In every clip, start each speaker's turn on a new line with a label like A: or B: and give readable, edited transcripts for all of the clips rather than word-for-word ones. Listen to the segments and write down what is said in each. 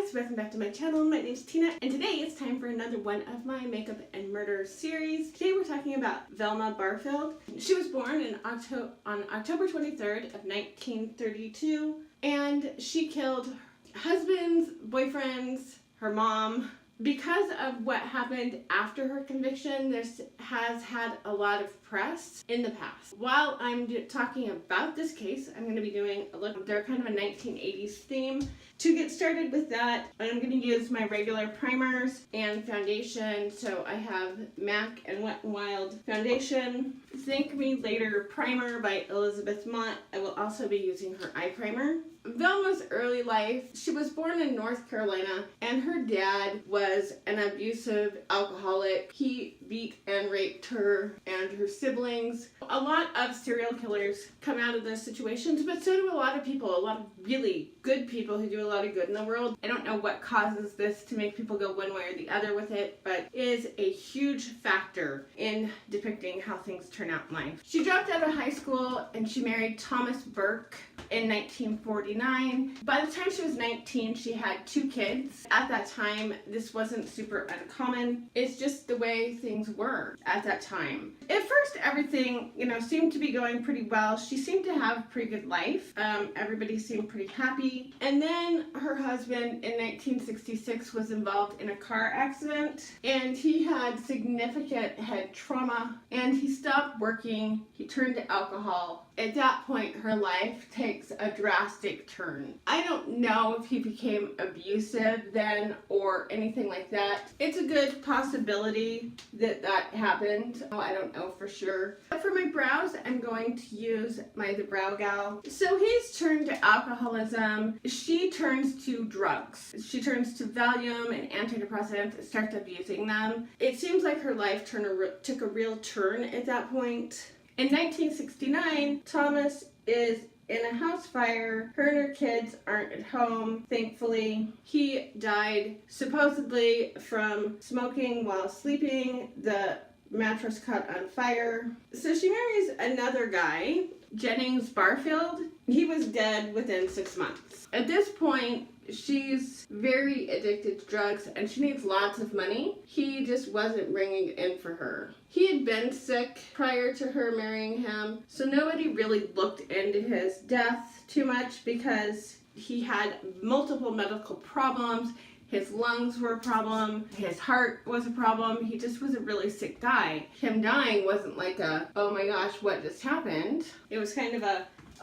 A: guys, welcome back to my channel. My name is Tina and today it's time for another one of my makeup and murder series. Today we're talking about Velma Barfield. She was born on October 23rd of 1932 and she killed husbands, boyfriends, her mom. Because of what happened after her conviction, this has had a lot of press in the past. While I'm talking about this case, I'm going to be doing a look. They're kind of a 1980s theme. To get started with that, I'm going to use my regular primers and foundation. So I have MAC and Wet n Wild foundation. Thank Me Later primer by Mott. I will also be using her eye primer. Velma's early life, she was born in North Carolina and her dad was an abusive alcoholic. He beat and raped her and her siblings. A lot of serial killers come out of those situations, but so do a lot of people, a lot of really good people who do a lot of good in the world. I don't know what causes this to make people go one way or the other with it, but it is a huge factor in depicting how things turn out in life. She dropped out of high school and she married Thomas Burke in 1949. By the time she was 19, she had 2 kids. At that time, this wasn't super uncommon. It's just the way things were at that time. At first, everything, seemed to be going pretty well. She seemed to have a pretty good life. Everybody seemed pretty happy. And then her husband in 1966 was involved in a car accident and he had significant head trauma and he stopped working. He turned to alcohol. At that point, her life takes a drastic turn. I don't know if he became abusive then or anything like that. It's a good possibility that that happened. I don't know for sure. But for my brows, I'm going to use the Brow Gal. So he's turned to alcoholism. She turns to drugs. She turns to Valium and antidepressants and starts abusing them. It seems like her life took a real turn at that point. In 1969, Thomas is in a house fire. Her and her kids aren't at home, thankfully. He died supposedly from smoking while sleeping. The mattress caught on fire. So she marries another guy, Jennings Barfield. He was dead within 6 months. At this point, she's very addicted to drugs and she needs lots of money. He just wasn't bringing it in for her. He had been sick prior to her marrying him, so nobody really looked into his death too much because he had multiple medical problems. His lungs were a problem. His heart was a problem. He just was a really sick guy. Him dying wasn't like oh my gosh, what just happened? It was kind of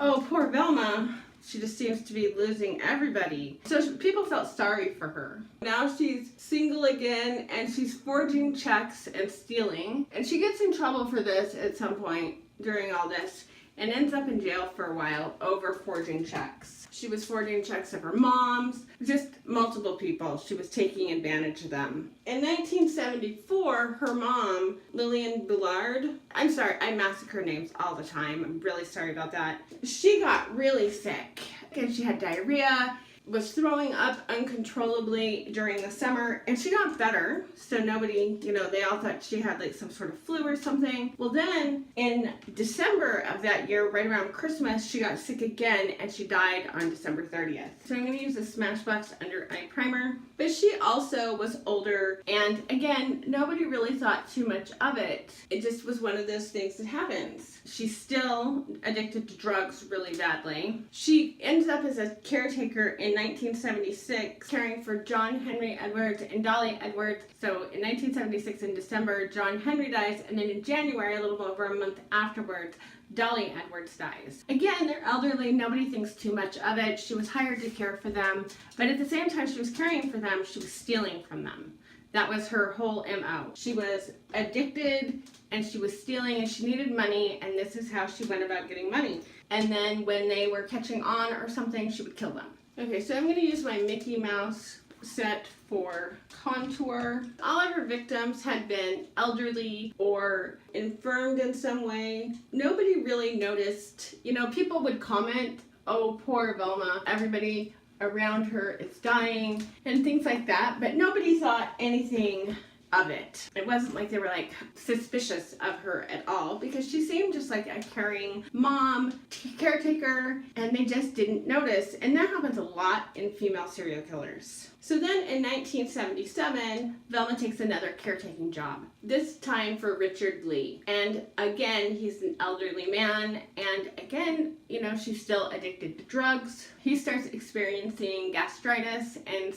A: oh, poor Velma. She just seems to be losing everybody. So people felt sorry for her. Now she's single again and she's forging checks and stealing. And she gets in trouble for this at some point during all this and ends up in jail for a while over forging checks. She was forging checks of her mom's, just multiple people. She was taking advantage of them. In 1974, her mom, Lillian Bullard, I'm sorry, I massacre names all the time. I'm really sorry about that. She got really sick and she had diarrhea, was throwing up uncontrollably during the summer, and she got better. So nobody, they all thought she had like some sort of flu or something. Well, then in December of that year, right around Christmas, she got sick again and she died on December 30th. So I'm going to use a Smashbox Under Eye Primer. But she also was older, and again, nobody really thought too much of it. It just was one of those things that happens. She's still addicted to drugs really badly. She ends up as a caretaker in 1976, caring for John Henry Edwards and Dolly Edwards. So in 1976 in December, John Henry dies, and then in January, a little over a month afterwards, Dolly Edwards dies. Again, they're elderly, nobody thinks too much of it. She was hired to care for them, but at the same time she was caring for them, she was stealing from them. That was her whole MO. She was addicted and she was stealing and she needed money, and this is how she went about getting money. And then when they were catching on or something, she would kill them. Okay, so I'm going to use my Mickey Mouse set for contour. All of her victims had been elderly or infirmed in some way. Nobody really noticed. People would comment, oh, poor Velma, everybody around her is dying and things like that, but nobody thought anything of it. It wasn't like they were like suspicious of her at all, because she seemed just like a caring mom, caretaker, and they just didn't notice. And that happens a lot in female serial killers. So then in 1977, Velma takes another caretaking job, this time for Richard Lee. And again, he's an elderly man, and again, you know, she's still addicted to drugs. He starts experiencing gastritis and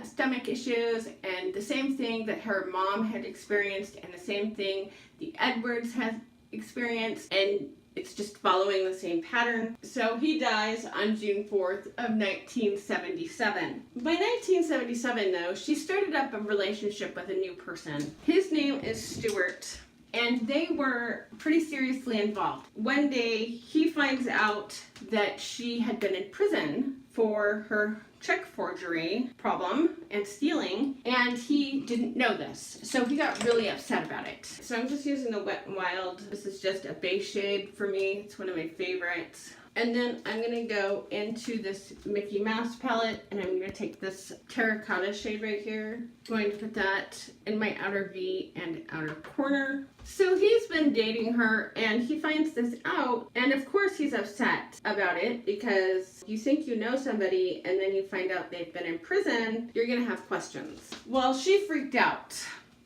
A: stomach issues, and the same thing that her mom had experienced, and the same thing the Edwards had experienced, and it's just following the same pattern. So he dies on June 4th of 1977. By 1977, though, she started up a relationship with a new person. His name is Stuart, and they were pretty seriously involved. One day, he finds out that she had been in prison for her check forgery problem and stealing, and he didn't know this, so he got really upset about it. So I'm just using the Wet n Wild. This is just a base shade for me. It's one of my favorites. And then I'm going to go into this Mickey Mouse palette, and I'm going to take this terracotta shade right here. I'm going to put that in my outer V and outer corner. So he's been dating her, and he finds this out, and of course he's upset about it, because you think you know somebody, and then you find out they've been in prison, you're going to have questions. Well, she freaked out.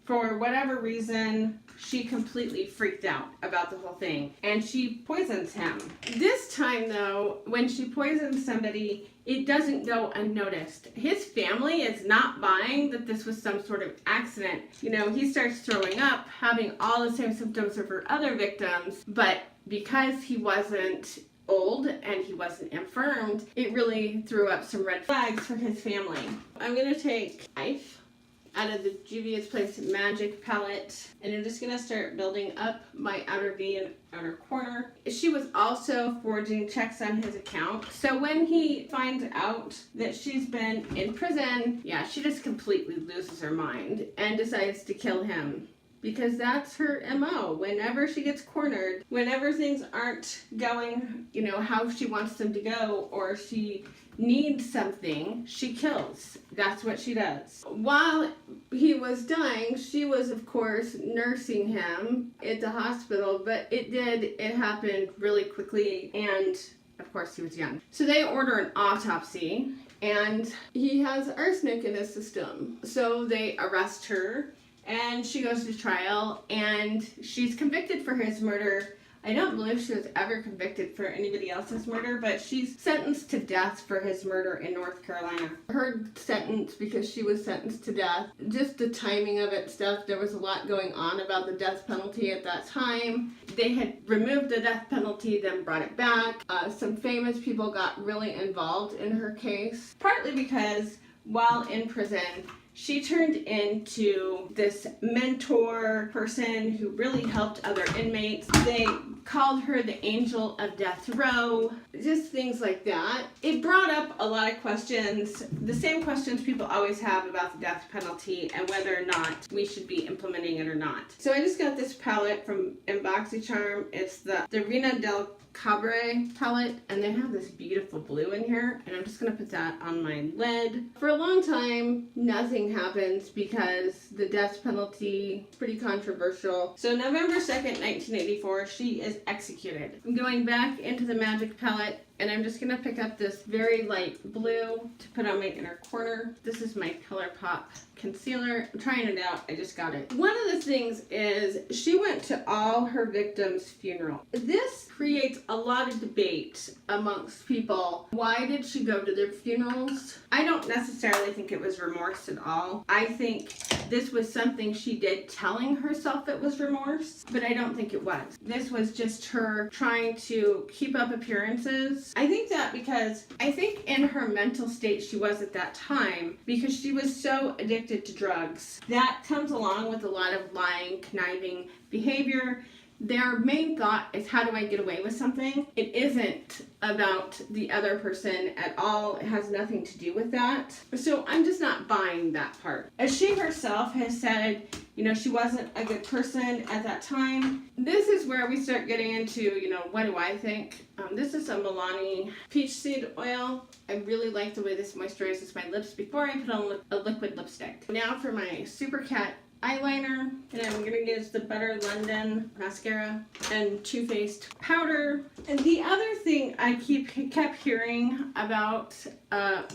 A: For whatever reason, she completely freaked out about the whole thing, and she poisons him. This time, though, when she poisons somebody, it doesn't go unnoticed. His family is not buying that this was some sort of accident. You know, he starts throwing up, having all the same symptoms of her other victims, but because he wasn't old and he wasn't infirmed, it really threw up some red flags for his family. I'm going to take Ife out of the Juvia's Place Magic palette, and I'm just going to start building up my outer V and outer corner. She was also forging checks on his account, so when he finds out that she's been in prison, yeah, she just completely loses her mind and decides to kill him. Because that's her MO. Whenever she gets cornered, whenever things aren't going, you know, how she wants them to go, or she needs something, she kills. That's what she does. While he was dying, she was, of course, nursing him at the hospital, but it happened really quickly, and of course he was young. So they order an autopsy, and he has arsenic in his system. So they arrest her, and she goes to trial, and she's convicted for his murder. I don't believe she was ever convicted for anybody else's murder, but she's sentenced to death for his murder in North Carolina. Her sentence, because she was sentenced to death, just the timing of it stuff, there was a lot going on about the death penalty at that time. They had removed the death penalty, then brought it back. Some famous people got really involved in her case, partly because while in prison, she turned into this mentor person who really helped other inmates. They called her the Angel of Death Row, just things like that. It brought up a lot of questions, the same questions people always have about the death penalty and whether or not we should be implementing it or not. So I just got this palette from BoxyCharm. It's the Reina del Cabre palette, and they have this beautiful blue in here, and I'm just going to put that on my lid. For a long time, nothing happens because the death penalty is pretty controversial. So November 2nd, 1984, she is executed. I'm going back into the Magic palette, and I'm just going to pick up this very light blue to put on my inner corner. This is my ColourPop concealer. I'm trying it out. I just got it. One of the things is she went to all her victims' funeral. This creates a lot of debate amongst people. Why did she go to their funerals? I don't necessarily think it was remorse at all. I think this was something she did telling herself it was remorse, but I don't think it was. This was just her trying to keep up appearances. I think that because I think in her mental state she was at that time, because she was so addicted to drugs. That comes along with a lot of lying, conniving behavior. Their main thought is, how do I get away with something? It isn't about the other person at all. It has nothing to do with that. So I'm just not buying that part. As she herself has said, you know, she wasn't a good person at that time. This is where we start getting into, you know, what do I think? This is a Milani peach seed oil. I really like the way this moisturizes my lips before I put on a liquid lipstick. Now for my Super Cat eyeliner, and I'm gonna use the Butter London mascara and Too Faced powder. And the other thing I kept hearing about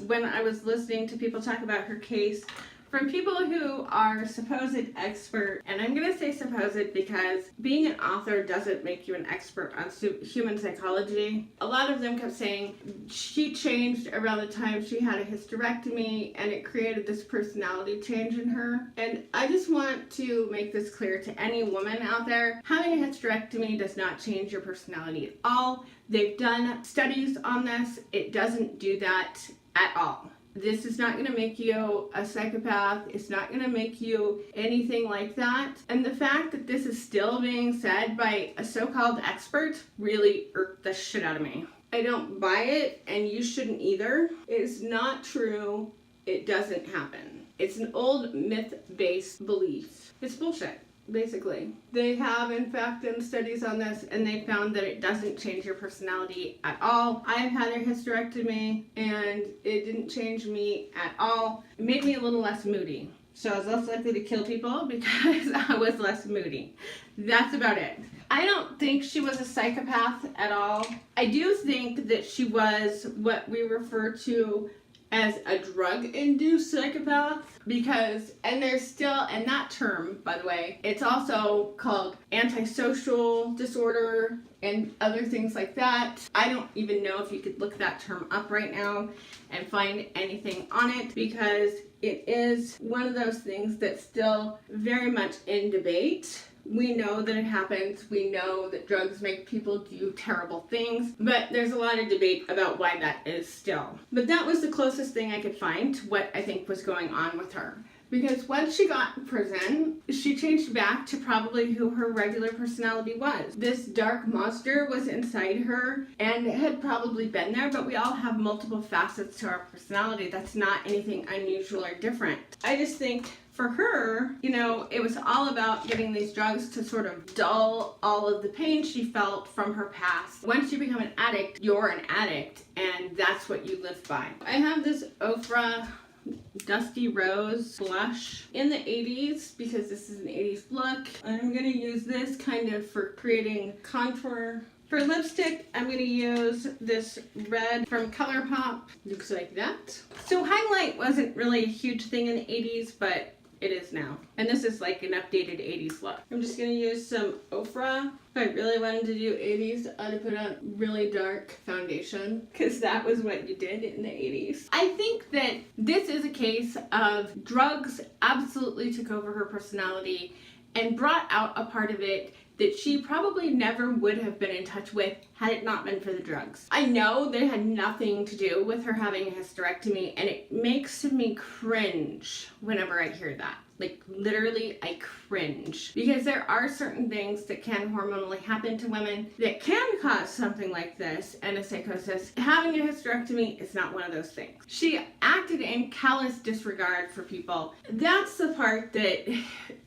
A: when I was listening to people talk about her case from people who are supposed expert, and I'm going to say supposed because being an author doesn't make you an expert on human psychology. A lot of them kept saying she changed around the time she had a hysterectomy and it created this personality change in her. And I just want to make this clear to any woman out there. Having a hysterectomy does not change your personality at all. They've done studies on this. It doesn't do that at all. This is not going to make you a psychopath. It's not going to make you anything like that. And the fact that this is still being said by a so-called expert really irked the shit out of me. I don't buy it, and you shouldn't either. It's not true. It doesn't happen. It's an old myth-based belief. It's bullshit. Basically, they have in fact done studies on this, and they found that it doesn't change your personality at all. I've had a hysterectomy and it didn't change me at all. It made me a little less moody, so I was less likely to kill people because I was less moody. That's about it. I don't think she was a psychopath at all. I do think that she was what we refer to as a drug-induced psychopath, because, and there's still, and that term, by the way, it's also called antisocial disorder and other things like that. I don't even know if you could look that term up right now and find anything on it, because it is one of those things that's still very much in debate. We know that it happens. We know that drugs make people do terrible things, but there's a lot of debate about why that is still. But that was the closest thing I could find to what I think was going on with her. Because once she got in prison, she changed back to probably who her regular personality was. This dark monster was inside her and had probably been there, but we all have multiple facets to our personality. That's not anything unusual or different. I just think for her, you know, it was all about getting these drugs to sort of dull all of the pain she felt from her past. Once you become an addict, you're an addict, and that's what you live by. I have this Ofra Dusty Rose blush in the 80s because this is an 80s look. I'm going to use this kind of for creating contour. For lipstick, I'm going to use this red from ColourPop. Looks like that. So highlight wasn't really a huge thing in the 80s, but it is now. And this is like an updated 80s look. I'm just going to use some Ofra. If I really wanted to do 80s, I'd put on really dark foundation, because that was what you did in the 80s. I think that this is a case of drugs absolutely took over her personality and brought out a part of it that she probably never would have been in touch with had it not been for the drugs. I know that it had nothing to do with her having a hysterectomy, and it makes me cringe whenever I hear that. Like, literally, I cringe. Because there are certain things that can hormonally happen to women that can cause something like this and a psychosis. Having a hysterectomy is not one of those things. She acted in callous disregard for people. That's the part that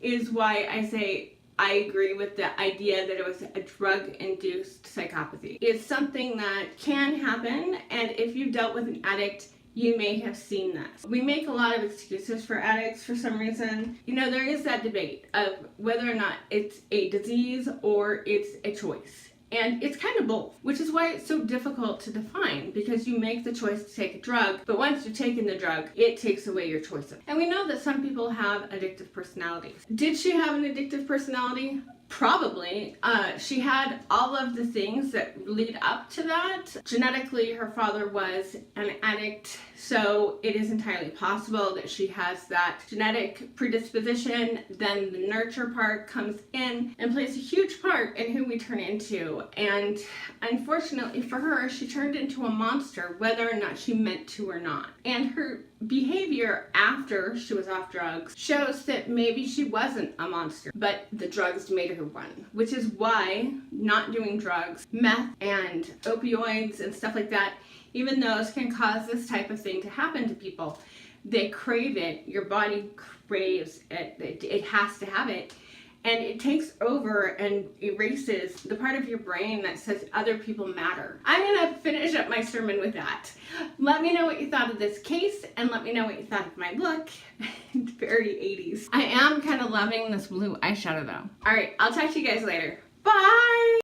A: is why I say I agree with the idea that it was a drug-induced psychopathy. It's something that can happen, and if you've dealt with an addict, you may have seen this. We make a lot of excuses for addicts for some reason. You know, there is that debate of whether or not it's a disease or it's a choice. And it's kind of both, which is why it's so difficult to define, because you make the choice to take a drug, but once you've taken the drug, it takes away your choices. And we know that some people have addictive personalities. Did she have an addictive personality? Probably. She had all of the things that lead up to that. Genetically, her father was an addict, so it is entirely possible that she has that genetic predisposition. Then the nurture part comes in and plays a huge part in who we turn into. And unfortunately for her, she turned into a monster, whether or not she meant to or not. And her behavior after she was off drugs shows that maybe she wasn't a monster, but the drugs made her one, which is why not doing drugs, meth and opioids and stuff like that, even those can cause this type of thing to happen to people. They crave it. Your body craves it. It has to have it. and it takes over and erases the part of your brain that says other people matter. I'm gonna finish up my sermon with that. Let me know what you thought of this case, and let me know what you thought of my look. Very 80s. I am kind of loving this blue eyeshadow though. All right, I'll talk to you guys later. Bye!